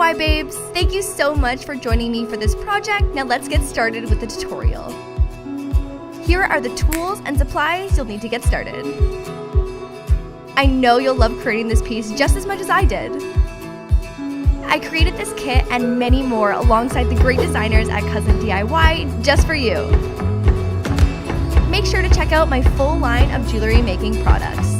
DIY babes! Thank you so much for joining me for this project. Now let's get started with the tutorial. Here are the tools and supplies you'll need to get started. I know you'll love creating this piece just as much as I did. I created this kit and many more alongside the great designers at Cousin DIY just for you. Make sure to check out my full line of jewelry making products.